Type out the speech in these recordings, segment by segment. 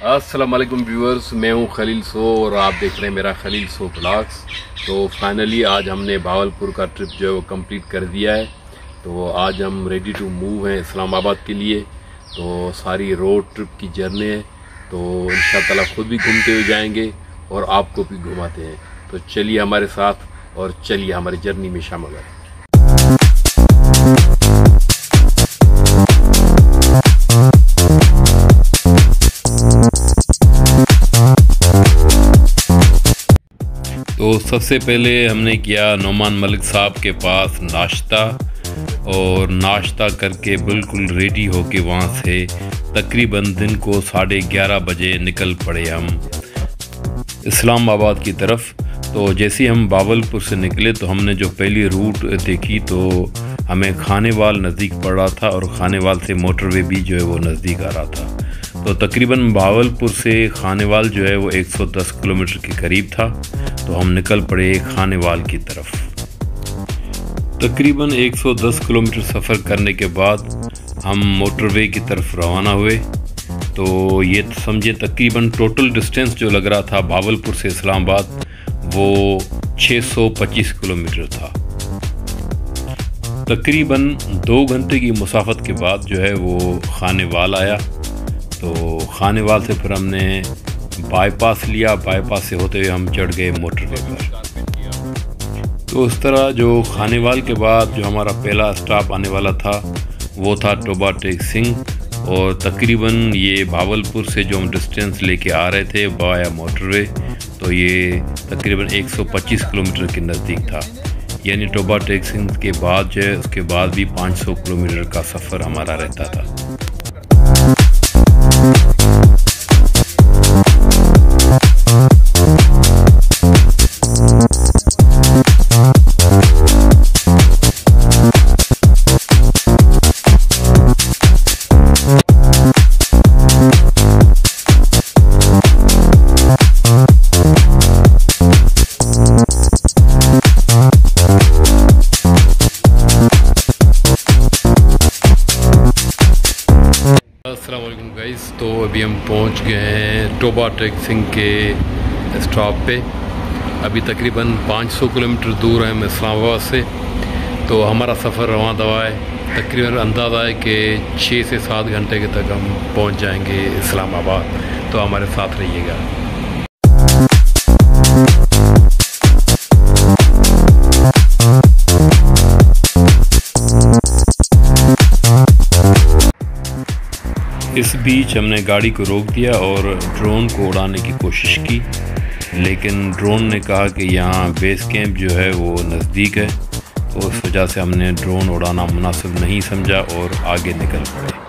अस्सलाम वालेकुम व्यूअर्स, मैं हूं खलील सो और आप देख रहे हैं मेरा खलील सो ब्लॉग्स। तो फाइनली आज हमने भावलपुर का ट्रिप जो है वो कंप्लीट कर दिया है। तो आज हम रेडी टू मूव हैं इस्लामाबाद के लिए। तो सारी रोड ट्रिप की जर्नी है, तो इंशाअल्लाह खुद भी घूमते हुए जाएंगे और आपको भी घुमाते हैं। तो चलिए हमारे साथ और चलिए हमारी जर्नी में शामिल हैं। तो सबसे पहले हमने किया नोमान मलिक साहब के पास नाश्ता, और नाश्ता करके बिल्कुल रेडी होके वहाँ से तकरीबन दिन को 11:30 बजे निकल पड़े हम इस्लामाबाद की तरफ। तो जैसे हम भावलपुर से निकले तो हमने जो पहली रूट देखी तो हमें खानेवाल नज़दीक पड़ रहा था, और खानेवाल से मोटरवे भी जो है वो नज़दीक आ रहा था। तो तकरीबन भावलपुर से खानेवाल जो है वो 110 किलोमीटर के करीब था। तो हम निकल पड़े खानेवाल की तरफ। तकरीबन 110 किलोमीटर सफ़र करने के बाद हम मोटरवे की तरफ रवाना हुए। तो ये समझे तकरीबन टोटल डिस्टेंस जो लग रहा था भावलपुर से इस्लामाबाद वो 625 किलोमीटर था। तकरीबन 2 घंटे की मुसाफत के बाद जो है वो खानेवाल आया। तो खानेवाल से फिर हमने बाईपास लिया, बाईपास से होते हुए हम चढ़ गए मोटरवे पर। तो उस तरह जो खानेवाल के बाद जो हमारा पहला स्टॉप आने वाला था वो था टोबा टेक सिंह। और तकरीबन ये भावलपुर से जो हम डिस्टेंस लेके आ रहे थे बाया मोटरवे, तो ये तकरीबन 125 किलोमीटर के नज़दीक था। यानी टोबा टेक सिंह के बाद जो है उसके बाद भी 500 किलोमीटर का सफ़र हमारा रहता था। तो अभी हम पहुंच गए हैं टोबा टेक सिंह के स्टॉप पे। अभी तकरीबन 500 किलोमीटर दूर है हम इस्लामाबाद से। तो हमारा सफ़र रवां दवा है। तकरीबन अंदाज़ा है कि 6 से 7 घंटे के तक हम पहुंच जाएंगे इस्लामाबाद। तो हमारे साथ रहिएगा। इस बीच हमने गाड़ी को रोक दिया और ड्रोन को उड़ाने की कोशिश की, लेकिन ड्रोन ने कहा कि यहाँ बेस कैंप जो है वो नज़दीक है। तो उस वजह से हमने ड्रोन उड़ाना मुनासिब नहीं समझा और आगे निकल पड़े।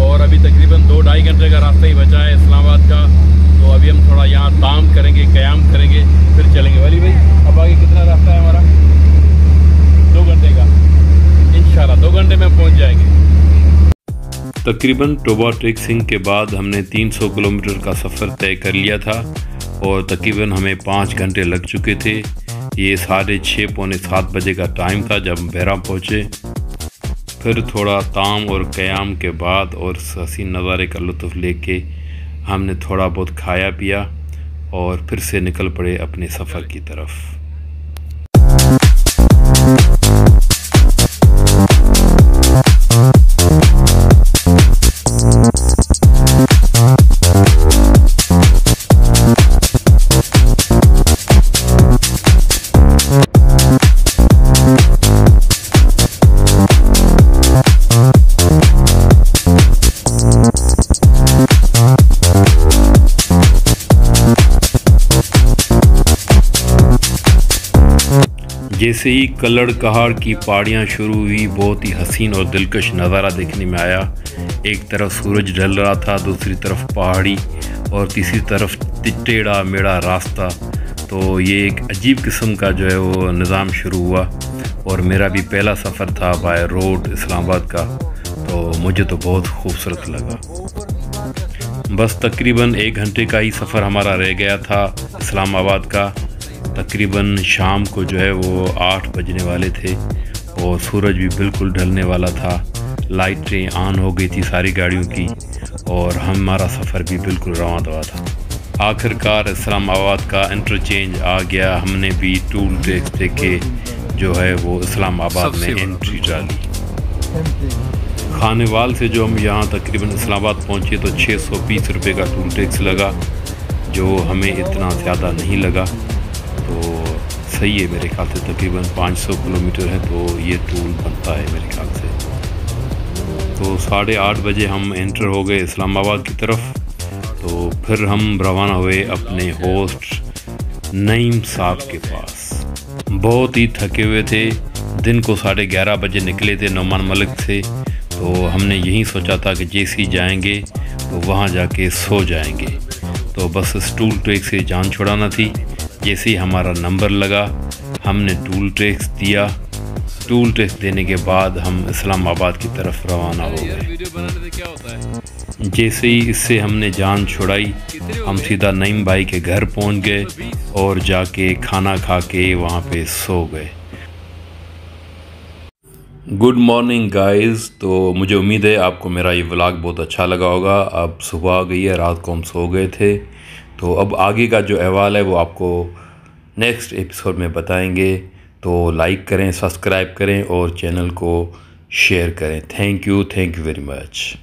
और अभी तकरीबन 2-2.5 घंटे का रास्ता ही बचा है इस्लामाबाद का। तो अभी हम थोड़ा यहाँ ताम करेंगे, क़याम करेंगे, फिर चलेंगे। वाली भाई अब आगे कितना रास्ता है हमारा? 2 घंटे का। इंशाल्लाह 2 घंटे में पहुँच जाएंगे। तकरीबन टोबा टेक सिंह के बाद हमने 300 किलोमीटर का सफ़र तय कर लिया था और तकरीबन हमें 5 घंटे लग चुके थे। ये 6:30 पौने 7 बजे का टाइम था जब हम बहराम पहुँचे। फिर थोड़ा ताम और क़याम के बाद और हसीन नज़ारे का लुत्फ़ लेके हमने थोड़ा बहुत खाया पिया और फिर से निकल पड़े अपने सफ़र की तरफ। जैसे ही कल्लड़ कहाड़ की पहाड़ियाँ शुरू हुई, बहुत ही हसीन और दिलकश नज़ारा देखने में आया। एक तरफ सूरज ढल रहा था, दूसरी तरफ पहाड़ी और तीसरी तरफ टेढ़ा मेढ़ा रास्ता। तो ये एक अजीब किस्म का जो है वो निज़ाम शुरू हुआ और मेरा भी पहला सफ़र था बाय रोड इस्लामाबाद का, तो मुझे तो बहुत खूबसूरत लगा। बस तकरीबन 1 घंटे का ही सफ़र हमारा रह गया था इस्लामाबाद का। तकरीबन शाम को जो है वो 8 बजने वाले थे और सूरज भी बिल्कुल ढलने वाला था। लाइटें ऑन हो गई थी सारी गाड़ियों की और हमारा सफ़र भी बिल्कुल रवां दवा था। आखिरकार इस्लामाबाद का इंटरचेंज आ गया। हमने भी टूल टैक्स देके जो है वो इस्लामाबाद में एंट्री डाली। खानेवाल से जो हम यहाँ तकरीबन इस्लामाबाद पहुँचे तो 620 रुपये का टूल टैक्स लगा, जो हमें इतना ज़्यादा नहीं लगा। तो सही है, मेरे ख्याल से तकरीबन 500 किलोमीटर है तो ये टूल बनता है मेरे ख्याल से। तो 8:30 बजे हम एंटर हो गए इस्लामाबाद की तरफ। तो फिर हम रवाना हुए अपने होस्ट नईम साहब के पास। बहुत ही थके हुए थे, दिन को 11:30 बजे निकले थे नोमान मलिक से। तो हमने यही सोचा था कि जैसे ही जाएंगे तो वहाँ जाके सो जाएंगे। तो बस इस टूल टैक्स से जान छुड़ाना थी। जैसे ही हमारा नंबर लगा हमने टूल टैक्स दिया। टूल टैक्स देने के बाद हम इस्लामाबाद की तरफ रवाना हो गए। जैसे ही इससे हमने जान छुड़ाई हम सीधा नईम भाई के घर पहुंच गए और जाके खाना खा के वहाँ पे सो गए। Good morning guys. तो मुझे उम्मीद है आपको मेरा ये व्लॉग बहुत अच्छा लगा होगा। अब सुबह आ गई है, रात को हम सो गए थे। तो अब आगे का जो अहवाल है वो आपको नेक्स्ट एपिसोड में बताएंगे। तो लाइक करें, सब्सक्राइब करें और चैनल को शेयर करें। Thank you very much.